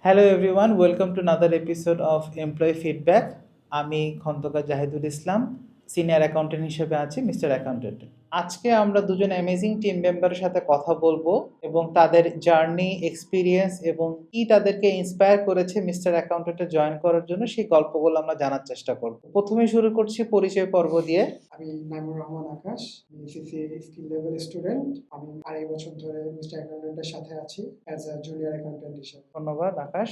Hello everyone, welcome to another episode of employee feedback. আমি খন্দকার জাহিদুল ইসলাম, senior accountant হিসেবে আছি mister accountant. আজকে আমরা দুজন অ্যামেজিং টিম মেম্বারের সাথে কথা বলবো এবং তাদের জার্নি, এক্সপিরিয়েন্স এবং কি তাদেরকে ইন্সপায়ার করেছে মিস্টার অ্যাকাউন্টেন্টে জয়েন করার জন্য সেই গল্পগুলো আমরা জানার চেষ্টা করব। প্রথমে শুরু করছি পরিচয় পর্ব দিয়ে। আমি নাইমুর রহমান আকাশ, এসএসসি স্কিল লেভেল স্টুডেন্ট। আমি 2.5 বছর ধরে মিস্টার অ্যাকাউন্টেন্টের সাথে আছি অ্যাজ আ জুনিয়র অ্যাকাউন্টেন্ট হিসেবে। ধন্যবাদ আকাশ।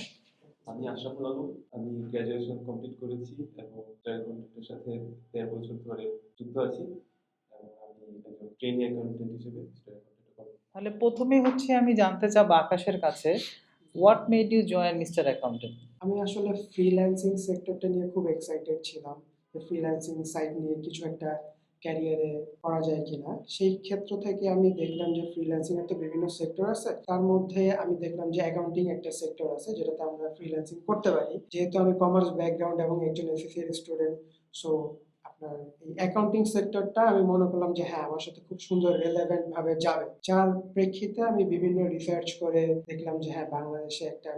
আমি আশরাফুল আলম। আমি গ্র্যাজুয়েশন কমপ্লিট করেছি এবং অ্যাকাউন্টেন্টের সাথে 13 বছর ধরে যুক্ত আছি এবং আমি একজন ট্রেনি অ্যাকাউন্টেন্ট হিসেবে তাহলে প্রথমে হচ্ছে আমি জানতে চাবো আকাশের কাছে, what made you join mister accountant? আমি আসলে ফ্রিল্যান্সিং সেক্টরটা নিয়ে খুব এক্সাইটেড ছিলাম যে ফ্রিল্যান্সিং সাইট নিয়ে কিছু একটা ক্যারিয়ারে করা যায় কিনা। সেই ক্ষেত্র থেকে আমি দেখলাম যে ফ্রিল্যান্সিং এর তো বিভিন্ন সেক্টর আছে, তার মধ্যে আমি দেখলাম যে অ্যাকাউন্টিং একটা সেক্টর আছে যেটাতে আমরা ফ্রিল্যান্সিং করতে পারি। যেহেতু আমি কমার্স ব্যাকগ্রাউন্ড এবং একজন এসএসসি এর স্টুডেন্ট, সো আপনার এই অ্যাকাউন্টিং সেক্টরটা আমি মনে করলাম যে হ্যাঁ আমার সাথে খুব সুন্দর রিলেভেন্ট ভাবে যাবে। যার প্রেক্ষিতে আমি বিভিন্ন রিসার্চ করে দেখলাম যে হ্যাঁ বাংলাদেশে একটা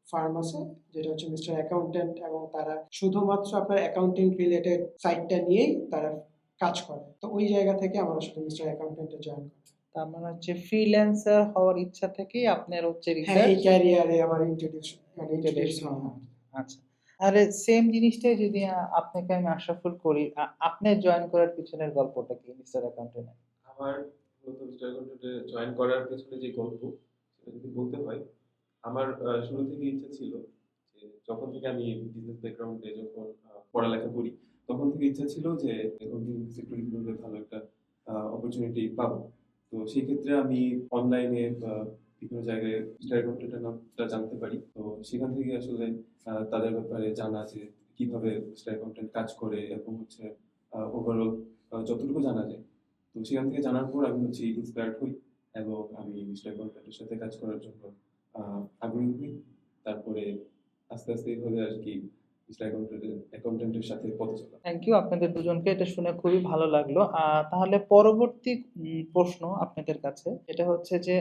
ফার্ম আছে যেটা হচ্ছে মিস্টার অ্যাকাউন্টেন্ট, এবং তারা শুধুমাত্র আপনার অ্যাকাউন্টিং রিলেটেড সাইটটা নিয়েই তারা কাজ করে। তো ওই জায়গা থেকে আমার আসলে মিস্টার অ্যাকাউন্টেন্টে জয়েন করে। তার মানে হচ্ছে ফ্রিল্যান্সার হওয়ার ইচ্ছা থেকেই আপনার হচ্ছে হ্যাঁ, এই রিসার্চ। ক্যারিয়ারে আমার ইন্ট্রোডিউস হওয়া। আচ্ছা, তাহলে সেম জিনিসটাই যদি আপনাকে আমি আশরাফুল করি, আপনার জয়েন করার পিছনের গল্পটা কি মিস্টার অ্যাকাউন্টেন্ট? আমার মূলত মিস্টার অ্যাকাউন্টেন্টে জয়েন করার পেছনে যে গল্প সেটা যদি বলতে হয়, আমার শুরু থেকে ইচ্ছা ছিল যে যখন থেকে আমি বিজনেস ব্যাকগ্রাউন্ডে যখন পড়ালেখা করি তখন থেকে ইচ্ছা ছিল যে অ্যাকাউন্টিং সেক্টরে কিভাবে ভালো একটা অপরচুনিটি পাবো। তো সেই ক্ষেত্রে আমি অনলাইনে বিভিন্ন জায়গায় মিস্টার অ্যাকাউন্টেন্টের নামটা জানতে পারি। তো সেখান থেকে আসলে তাদের ব্যাপারে জানা যে কিভাবে মিস্টার অ্যাকাউন্টেন্ট কাজ করে এবং হচ্ছে ওভারঅল যতটুকু জানা যায়। তো সেখান থেকে জানার পর আমি হচ্ছে ইন্সপায়ার্ড হই এবং আমি মিস্টার অ্যাকাউন্টেন্টের সাথে কাজ করার জন্য আগ্রহী হই। তারপরে আস্তে আস্তে এইভাবে আর কি মিস্টার অ্যাকাউন্টেন্টের সাথে পথে চলা। থ্যাংক ইউ আপনাদের দুজনকে, এটা শুনে খুবই ভালো লাগলো। তাহলে পরবর্তী প্রশ্ন আপনাদের কাছে, এটা হচ্ছে যে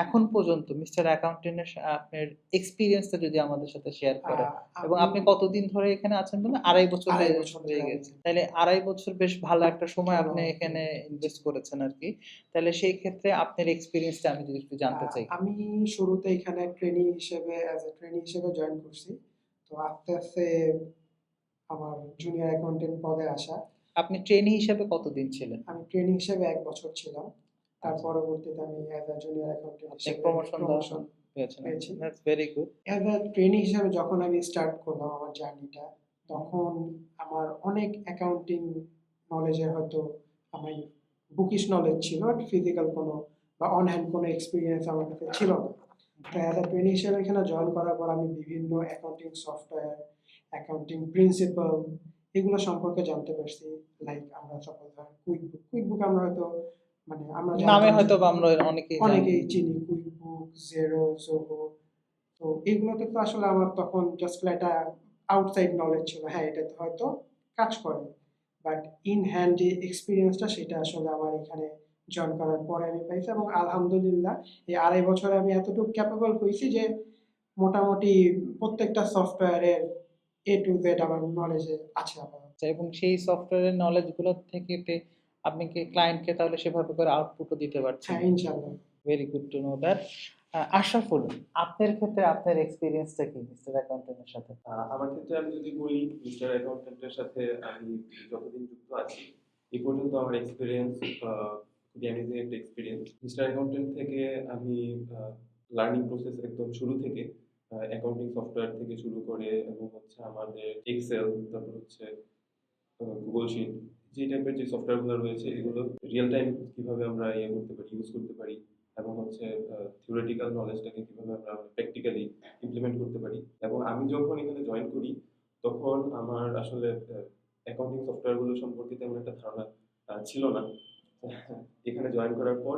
এখন পর্যন্ত মিস্টার অ্যাকাউন্টেন্টের আপনার এক্সপিরিয়েন্সটা যদি আমাদের সাথে শেয়ার করেন, এবং আপনি কতদিন ধরে এখানে আছেন বলে? 2.5 বছর 2.5 বছর হয়ে ধরে গেছে। তাহলে 2.5 বছর বেশ ভালো একটা সময় আপনি ভালো। এখানে ইনভেস্ট করেছেন আর কি। তাহলে সেই ক্ষেত্রে আপনার এক্সপিরিয়েন্সটা আমি যদি একটু জানতে চাই। আমি শুরুতে এখানে ট্রেনি হিসেবে অ্যাজ এ ট্রেনি হিসেবে জয়েন করছি। তো আস্তে আস্তে আমার জুনিয়র অ্যাকাউন্টেন্ট পদে আসা। আপনি ট্রেনি হিসেবে কতদিন ছিলেন? আমি ট্রেনি হিসেবে 1 বছর ছিলাম। তার আচ্ছা, পরবর্তীতে আমি অ্যাজ আ জুনিয়র অ্যাকাউন্টেন্ট আপনি হিসেবে প্রমোশন প্রমোশন পেয়েছেন। পেয়েছি। That's very good. As a trainee হিসেবে যখন আমি স্টার্ট করলাম আমার জার্নিটা, তখন আমার অনেক অ্যাকাউন্টিং নলেজের হয়তো আমি বুকিশ নলেজ ছিল, বাট ফিজিক্যাল কোনো বা অন হ্যান্ড কোনো এক্সপিরিয়েন্স আমার কাছে ছিল না। তো অ্যাজ আ ট্রেনি হিসেবে এখানে জয়েন করার পর আমি বিভিন্ন অ্যাকাউন্টিং সফটওয়্যার, অ্যাকাউন্টিং প্রিন্সিপাল এগুলো সম্পর্কে জানতে পারছি। লাইক আমরা সাপোজ ধরেন কুইক বুক আমরা হয়তো মানে আমরা নামে জানতাম যে হয়তো বা আমরা অনেকেই জানি। অনেকেই চিনি কুইক বুক, জেরো, জোহো। তো এগুলোতে তো আসলে আমার তখন জাস্ট একটা আউটসাইড নলেজ ছিল, হ্যাঁ এটাতে হয়তো কাজ করে। বাট ইন হ্যান্ড যে এক্সপিরিয়েন্সটা সেটা আসলে আমার এখানে জয়েন করার পরে আমি পাইছি, এবং আলহামদুলিল্লাহ এই 2.5 বছরে আমি এতটুকু ক্যাপেবল হয়েছি যে মোটামুটি প্রত্যেকটা সফটওয়্যারের এ টু জেড আমার নলেজে আছে আমার। এবং সেই সফটওয়্যারের নলেজ গুলো থেকে আপনি কি ক্লায়েন্টকে তাহলে সেভাবে করে আউটপুটও দিতে পারছেন? হ্যাঁ, ইনশাল্লাহ। Very good to know that. Ashraful, আপনার ক্ষেত্রে আপনার এক্সপিরিয়েন্সটা কি মিস্টার অ্যাকাউন্টেন্টের সাথে? আমার ক্ষেত্রে আমি যদি বলি মিস্টার অ্যাকাউন্টেন্টের সাথে আমি যতদিন যুক্ত আছি এই পর্যন্ত আমার এক্সপিরিয়েন্স খুবই অ্যামেজিং একটা এক্সপিরিয়েন্স। মিস্টার অ্যাকাউন্টেন্ট থেকে আমি লার্নিং প্রসেস একদম শুরু থেকে অ্যাকাউন্টিং সফটওয়্যার থেকে শুরু করে এবং হচ্ছে আমাদের এক্সেল, তারপর হচ্ছে গুগল শিট, যে টাইপের যে সফটওয়্যারগুলো রয়েছে এগুলো রিয়েল টাইম কিভাবে আমরা করতে পারি, ইউজ করতে পারি এবং হচ্ছে থিওরিটিক্যাল নলেজটাকে কিভাবে আমরা প্র্যাকটিক্যালি ইমপ্লিমেন্ট করতে পারি। এবং আমি যখন এখানে জয়েন করি তখন আমার আসলে অ্যাকাউন্টিং সফটওয়্যারগুলো সম্পর্কে তেমন একটা ধারণা ছিল না। এখানে জয়েন করার পর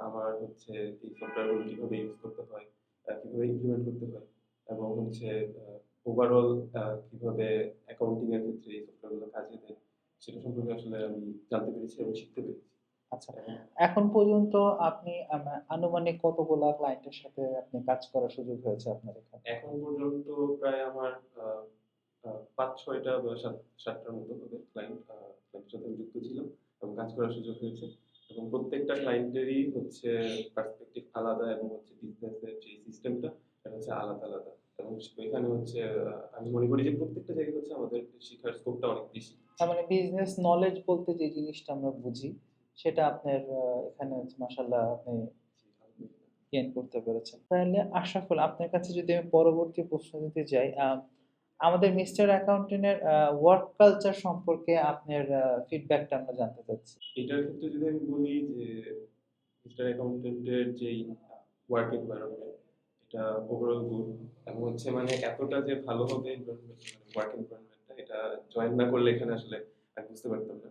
আমার হচ্ছে এই সফটওয়্যারগুলো কিভাবে ইউজ করতে হয়, কিভাবে ইমপ্লিমেন্ট করতে হয় এবং হচ্ছে ওভারঅল কিভাবে অ্যাকাউন্টিং এর ক্ষেত্রে এই সফটওয়্যারগুলো কাজে দেয় সেটা সম্পর্কে আসলে আমি জানতে পেরেছি এবং শিখতে পেরেছি। আচ্ছা, এখন পর্যন্ত আপনি আনুমানিক কতগুলা ক্লায়েন্টের সাথে আপনি কাজ করার সুযোগ হয়েছে আপনার এখানে? এখন পর্যন্ত প্রায় আমার ৫-৬টা বা ৭টার মতো হবে ক্লায়েন্টের সাথে আমি যুক্ত ছিলাম এবং কাজ করার সুযোগ হয়েছে। এবং প্রত্যেকটা ক্লায়েন্টেরই হচ্ছে পার্সপেক্টিভ আলাদা এবং হচ্ছে বিজনেসের যে সিস্টেমটা এটা হচ্ছে আলাদা, আলাদা। এবং এখানে হচ্ছে আমি মনে করি যে প্রত্যেকটা জায়গায় হচ্ছে আমাদের শিখার স্কোপটা অনেক বেশি। তার মানে বিজনেস নলেজ বলতে যে জিনিসটা আমরা বুঝি সেটা আপনার এখানে হচ্ছে মাশাআল্লাহ আপনি গেইন করতে পেরেছেন। তাহলে আশরাফুল, আপনার কাছে যদি আমি পরবর্তী প্রশ্ন দিতে যাই, আমাদের মিস্টার অ্যাকাউন্টেন্টের ওয়ার্ক কালচার সম্পর্কে আপনার ফিডব্যাকটা আমরা জানতে চাচ্ছি। এটার ক্ষেত্রে যদি আমি বলি যে মিস্টার অ্যাকাউন্টেন্টের যেই ওয়ার্ক এনভায়রনমেন্ট এটা ওভারঅল গুড এবং হচ্ছে মানে এতটা যে ভালো হবে এনভায়রনমেন্ট মানে ওয়ার্ক এনভায়রনমেন্টটা এটা জয়েন না করলে এখানে আসলে আমি বুঝতে পারতাম না।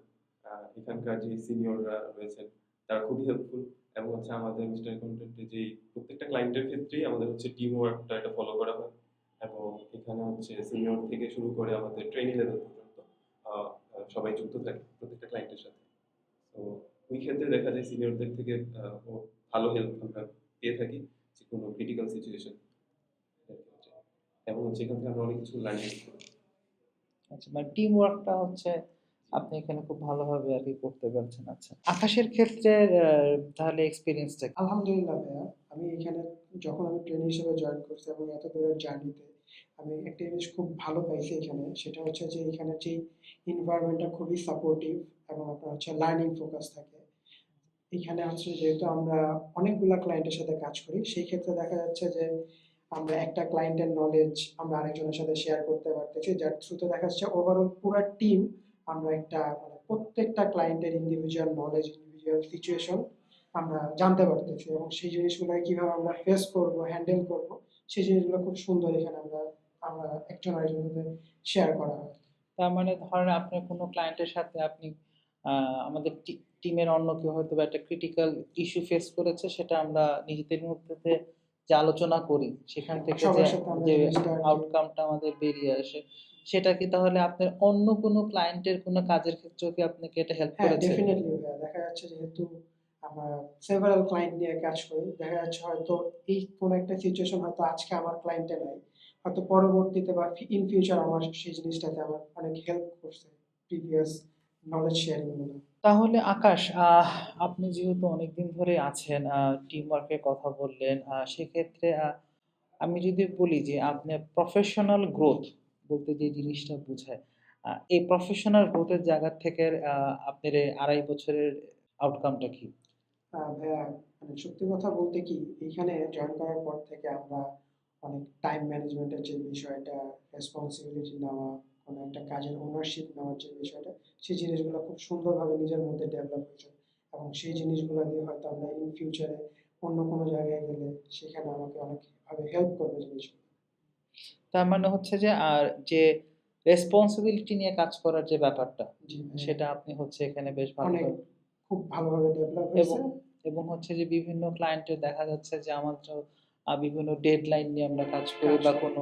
এখানকার যে সিনিয়ররা রয়েছেন তারা খুবই হেল্পফুল এবং হচ্ছে আমাদের মিস্টার অ্যাকাউন্টেন্টের যেই প্রত্যেকটা ক্লায়েন্টের ক্ষেত্রেই আমাদের হচ্ছে টিম ওয়ার্কটা এটা ফলো করা হয় এবং এখানে হচ্ছে সিনিয়র থেকে শুরু করে আমাদের ট্রেনিং লেভেল পর্যন্ত আহ, সবাই যুক্ত থাকে প্রত্যেকটা ক্লায়েন্টের সাথে। তো ওই ক্ষেত্রে দেখা যায় সিনিয়রদের থেকে ও ভালো হেল্প আমরা পেয়ে থাকি যে কোনো ক্রিটিক্যাল সিচুয়েশন এবং হচ্ছে এখান থেকে আমরা অনেক কিছু লার্নিং করি। আচ্ছা, মানে টিম ওয়ার্কটা হচ্ছে আপনি এখানে খুব ভালোভাবে আর কি করতে পারছেন। আচ্ছা, আকাশের ক্ষেত্রে তাহলে এক্সপিরিয়েন্সটা আলহামদুলিল্লাহ ভাইয়া, আমি এখানে যখন আমি ট্রেনি হিসেবে জয়েন করছি এবং এত দূরের জার্নিতে আমি একটা জিনিস খুব ভালো পাইছি এখানে, সেটা হচ্ছে যে এখানে যে এনভায়রনমেন্টটা খুবই সাপোর্টিভ এবং আপনার হচ্ছে লার্নিং ফোকাস থাকে। এখানে হচ্ছে যেহেতু আমরা অনেকগুলা ক্লায়েন্টের সাথে কাজ করি, সেই ক্ষেত্রে দেখা যাচ্ছে যে আমরা একটা ক্লায়েন্টের নলেজ আমরা আরেকজনের সাথে শেয়ার করতে পারতেছি, যার থ্রুতে দেখা যাচ্ছে ওভারঅল পুরো টিম আমরা একটা মানে প্রত্যেকটা ক্লায়েন্টের ইন্ডিভিজুয়াল নলেজ, ইন্ডিভিজুয়াল সিচুয়েশন আমরা জানতে পারতেছি এবং সেই জিনিসগুলো কিভাবে আমরা ফেস করব, হ্যান্ডেল করব, সেই জিনিসগুলো খুব সুন্দর এখানে আমরা আমরা একজন আরেকজনের সাথে শেয়ার করা হয়। তার মানে ধরেন আপনার কোনো ক্লায়েন্টের সাথে আপনি আমাদের টিমের অন্য কেউ হয়তো বা একটা ক্রিটিক্যাল ইস্যু ফেস করেছে, সেটা আমরা নিজেদের মধ্যে যে আলোচনা করি সেখান থেকে যে সবার সাথে আমরা যে জিনিসটা আর কি। আউটকামটা আমাদের বেরিয়ে আসে, সেটা কি তাহলে আপনার অন্য কোনো ক্লায়েন্টের কোনো কাজের ক্ষেত্রেও কি আপনাকে এটা হেল্প হ্যাঁ, করেছে? ডেফিনিটলি ভাইয়া। দেখা যাচ্ছে যেহেতু আমরা সেভারাল ক্লায়েন্ট নিয়ে কাজ করি, দেখা যাচ্ছে হয়তো এই কোনো একটা সিচুয়েশন হয়তো আজকে আমার ক্লায়েন্টে নাই। হয়তো পরবর্তীতে বা ইন ফিউচার আমার সেই জিনিসটাতে আমার অনেক হেল্প করছে প্রিভিয়াস নলেজ শেয়ারিং গুলো। তাহলে আকাশ, আপনি যেহেতু অনেকদিন ধরে আছেন, টিম ওয়ার্কের কথা বললেন, সেক্ষেত্রে আমি যদি বলি যে আপনার প্রফেশনাল গ্রোথ বলতে যে জিনিসটা বোঝায়, এই প্রফেশনাল গ্রোথের জায়গা থেকে আপনার এই ২.৫ বছরের আউটকামটা কি? ভাইয়া, মানে সত্যি কথা বলতে কি, এইখানে জয়েন করার পর থেকে আমরা অনেক টাইম ম্যানেজমেন্টের যে বিষয়টা, রেসপন্সিবিলিটি নেওয়া, কোনো একটা কাজের ওনারশিপ নেওয়ার যে বিষয়টা, সেই জিনিসগুলো খুব সুন্দরভাবে নিজের মধ্যে ডেভেলপ হয়েছে এবং সেই জিনিসগুলো দিয়ে হয়তো আমরা ইন ফিউচারে অন্য কোনো জায়গায় গেলে সেখানে আমাকে অনেকভাবে হেল্প করবে জিনিসগুলো। তার মানে হচ্ছে যে যে রেসপন্সিবিলিটি নিয়ে কাজ করার যে ব্যাপারটা, জি ভাইয়া, সেটা আপনি হচ্ছে এখানে বেশ অনেক ভালোভাবে খুব ভালোভাবে ডেভেলপ এবং হয়েছে। এবং হচ্ছে যে বিভিন্ন ক্লায়েন্টের দেখা যাচ্ছে যে আমাদের বিভিন্ন ডেডলাইন নিয়ে আমরা কাজ করি কাজ বা করে কোনো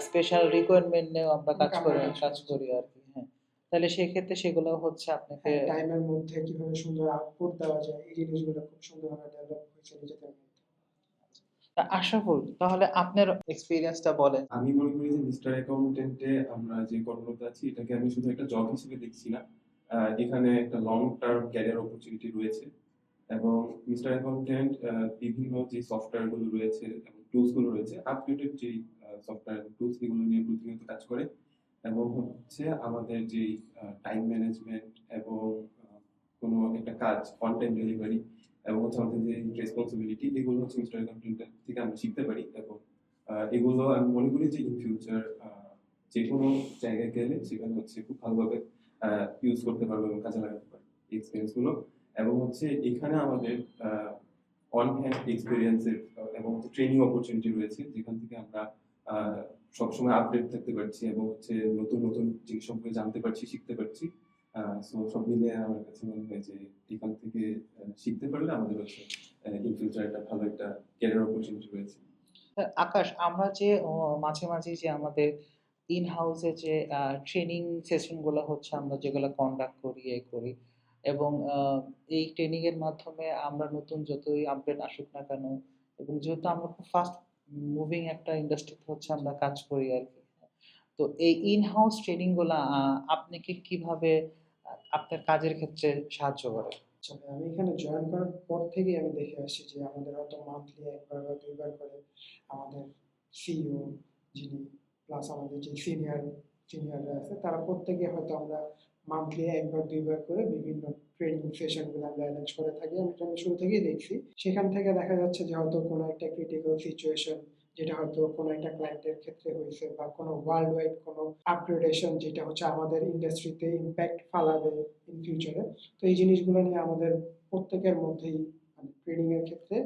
স্পেশাল রিকোয়ারমেন্ট নিয়েও আমরা আমরা কাজ করি আর কি। হ্যাঁ, তাহলে সেক্ষেত্রে সেগুলো হচ্ছে আপনাকে হ্যাঁ, টাইমের মধ্যে কিভাবে সুন্দর আউটপুট দেওয়া যায়, এই জিনিসগুলো খুব সুন্দরভাবে ডেভেলপ হয়েছে নিজেদের মধ্যে। আশরাফুল, তাহলে আপনার এক্সপিরিয়েন্সটা বলেন। আমি মনে করি যে মিস্টার অ্যাকাউন্টেন্টে আমরা যে কর্মরত আছি এটাকে আমি শুধু একটা জব হিসেবে দেখছি না। এখানে একটা লং টার্ম ক্যারিয়ার অপরচুনিটি রয়েছে এবং মিস্টার অ্যাকাউন্টেন্ট বিভিন্ন যে সফটওয়্যার গুলো রয়েছে এবং টুলস গুলো রয়েছে আপডেটেড যে সফটওয়্যার টুলস এগুলো নিয়ে প্রতিনিয়ত কাজ করে এবং হচ্ছে আমাদের যে টাইম ম্যানেজমেন্ট এবং কোনো একটা কাজ অন টাইম ডেলিভারি এবং হচ্ছে আমাদের যে রেসপন্সিবিলিটি এগুলো হচ্ছে মিস্টার অ্যাকাউন্টেন্ট থেকে আমরা শিখতে পারি এবং এগুলো আমি মনে করি যে ইন ফিউচার যে কোনো জায়গায় গেলে সেখানে হচ্ছে খুব ভালোভাবে ইউজ করতে পারবো এবং কাজে লাগাতে পারবো এই এক্সপিরিয়েন্স গুলো এবং হচ্ছে এখানে আমাদের অন হ্যান্ড এক্সপিরিয়েন্সের এবং হচ্ছে ট্রেনিং অপরচুনিটি রয়েছে যেখান থেকে আমরা আহ, সবসময় আপডেট থাকতে পারছি এবং হচ্ছে নতুন নতুন জিনিস সম্পর্কে জানতে পারছি শিখতে পারছি। সো সব মিলিয়ে আমার কাছে মনে হয় যে এখান থেকে শিখতে পারলে আমাদের হচ্ছে ইন ফিউচার একটা ভালো একটা ক্যারিয়ার অপরচুনিটি রয়েছে। আকাশ, আমরা যে মাঝে মাঝে যে আমাদের ইন হাউসে যে ট্রেনিং সেশন গুলো হচ্ছে আমরা যেগুলো কন্ডাক্ট করি এবং এই ট্রেনিং এর মাধ্যমে আমরা নতুন যতই আপডেট আসুক না কেন, এবং যেহেতু আমরা খুব ফাস্ট মুভিং একটা ইন্ডাস্ট্রিতে হচ্ছে আমরা কাজ করি আর কি। তো এই ইন হাউস ট্রেনিং গুলা আপনি কিভাবে আপনার কাজের ক্ষেত্রে সাহায্য করে? আচ্ছা ভাই, আমি এখানে জয়েন করার পর থেকেই আমি দেখে আসছি যে আমাদের হয়তো মান্থলি একবার বা দুইবার করে আমাদের সিইও যিনি প্লাস আমাদের যে সিনিয়ররা আছে তারা প্রত্যেকে হয়তো আমরা মান্থলি একবার দুইবার করে বিভিন্ন ট্রেনিং সেশনগুলো আমরা অ্যারেঞ্জ করে থাকি। আমি শুরু থেকেই দেখছি। সেখান থেকে দেখা যাচ্ছে যে হয়তো কোনো একটা ক্রিটিক্যাল সিচুয়েশন যেটা হয়তো কোনো একটা ক্লায়েন্টের ক্ষেত্রে হয়েছে বা কোনো ওয়ার্ল্ড ওয়াইড কোনো আপগ্রেডেশন যেটা হচ্ছে আমাদের ইন্ডাস্ট্রিতে ইম্প্যাক্ট ফালাবে ইন ফিউচারে। তো এই জিনিসগুলো নিয়ে আমাদের প্রত্যেকের মধ্যেই মানে ট্রেনিং এর ক্ষেত্রে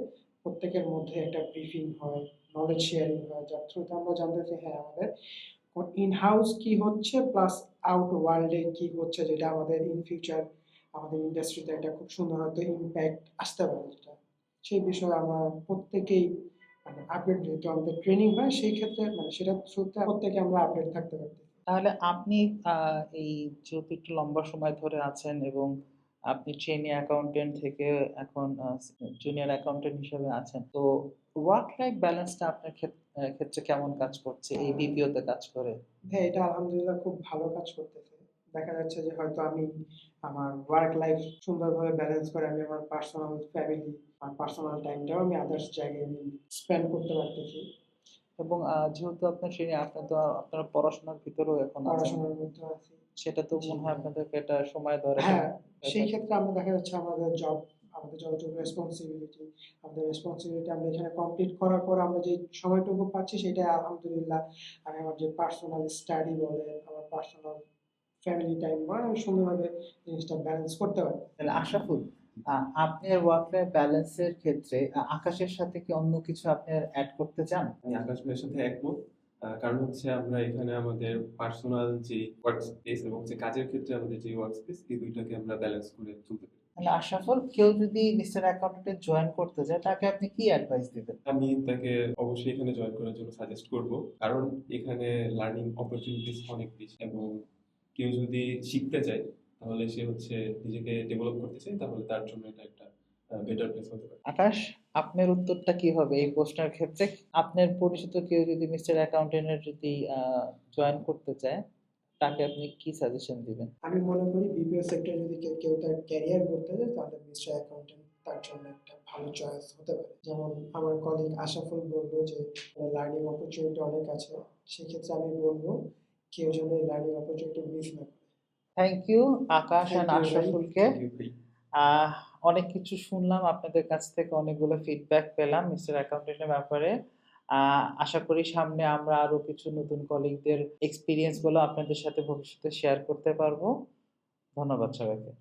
প্রত্যেকের মধ্যে একটা ব্রিফিং হয়, নলেজ শেয়ারিং হয়, যার থ্রুতে আমরা জানতেছি হ্যাঁ আমাদের ইন হাউস কি হচ্ছে প্লাস আউট ওয়ার্ল্ডে কি হচ্ছে, যেটা আমাদের ইন ফিউচার আমাদের ইন্ডাস্ট্রিতে একটা খুব সুন্দর হয়তো ইম্প্যাক্ট আসতে পারে, যেটা সেই বিষয়ে আমরা প্রত্যেকেই মানে আপডেট, যেহেতু আমাদের ট্রেনিং হয় সেই ক্ষেত্রে মানে সেটার থ্রুতে প্রত্যেকে আমরা আপডেট থাকতে পারতেছি। তাহলে আপনি এই যেহেতু একটু লম্বা সময় ধরে আছেন এবং আপনি ট্রেনি অ্যাকাউন্টেন্ট থেকে এখন জুনিয়র অ্যাকাউন্টেন্ট হিসেবে আছেন, তো ওয়ার্ক লাইফ ব্যালেন্সটা আপনার ক্ষেত্রে কেমন কাজ করছে এই বিপিও তে কাজ করে? হ্যাঁ, এটা আলহামদুলিল্লাহ খুব ভালো কাজ করতেছে। দেখা যাচ্ছে যে হয়তো আমি আমার ওয়ার্ক লাইফ সুন্দরভাবে ব্যালেন্স করে আমি আমার পার্সোনাল ফ্যামিলি আর পার্সোনাল টাইমটাও আমি আদার্স জায়গায় আমি স্পেন্ড করতে পারতেছি। এবং যেহেতু আপনার ট্রেনি, আপনি তো আপনার পড়াশোনার ভিতরেও এখন আছেন, পড়াশোনার মধ্যে আছি। সেটা তো জি মনে হয় ভাইয়া। আপনাদেরকে একটা সময় দেওয়ার একটা হ্যাঁ, সেই ব্যাপার। ক্ষেত্রে আমরা দেখা যাচ্ছে আমাদের যতটুকু রেসপন্সিবিলিটি আমরা এখানে কমপ্লিট করার পর আমরা যে সময়টুকু পাচ্ছি সেটা আলহামদুলিল্লাহ আমি আমার যে পার্সোনাল স্টাডি বলেন, আমার পার্সোনাল ফ্যামিলি টাইম বলেন, আমি সুন্দরভাবে জিনিসটা ব্যালেন্স করতে পারি। তাহলে আশরাফুল, আপনার ওয়ার্ক লাইফ ব্যালেন্সের ক্ষেত্রে আকাশের সাথে কি অন্য কিছু আপনি অ্যাড করতে চান? আমি আকাশ ভাইয়ের সাথে একমত। কারণ হচ্ছে আমরা এখানে আমাদের পার্সোনাল যে ওয়ার্ক স্পেস এবং যে কাজের ক্ষেত্রে আমাদের যে ওয়ার্ক স্পেস এই দুইটাকে আমরা ব্যালেন্স করে চলতে পারি। তাহলে আশরাফুল, কেউ যদি মিস্টার অ্যাকাউন্টেন্টে জয়েন করতে চায় তাকে আপনি কি অ্যাডভাইস দিবেন? আমি তাকে অবশ্যই এখানে জয়েন করার জন্য সাজেস্ট করব, কারণ এখানে লার্নিং অপরচুনিটিস অনেক বেশি এবং কেউ যদি শিখতে চায় তাহলে সে হচ্ছে নিজেকে ডেভেলপ করতে চায় তাহলে তার জন্য এটা একটা বেটার প্লেস হতে পারে। আকাশ, আপনার উত্তরটা কি হবে এই প্রশ্নের ক্ষেত্রে? আপনার পরিচিত কেউ যদি মিস্টার অ্যাকাউন্টেন্টের যদি জয়েন করতে চায় তাকে আপনি কি সাজেশন দিবেন? আমি মনে করি বিপিও সেক্টরে যদি কেউ তার ক্যারিয়ার করতে চায় তাহলে মিস্টার অ্যাকাউন্টেন্ট তার জন্য একটা ভালো চয়েস হতে পারে। যেমন আমার কলিগ আশাফুল বলল যে লার্নিং অপরচুনিটি অনেক আছে। সেক্ষেত্রে আমি বলব কেউ যেন এই লার্নিং অপরচুনিটি মিস না করে। Thank you Akash thank and you ভাই। আশরাফুলকে। থ্যাংক ইউ ভাই। আহ অনেক কিছু শুনলাম আপনাদের কাছ থেকে, অনেকগুলো ফিডব্যাক পেলাম মিস্টার অ্যাকাউন্টেন্টের ব্যাপারে। আশা করি সামনে আমরা আরো কিছু নতুন কলিগদের এক্সপিরিয়েন্স গুলো আপনাদের সাথে ভবিষ্যতে শেয়ার করতে পারবো। ধন্যবাদ সবাইকে।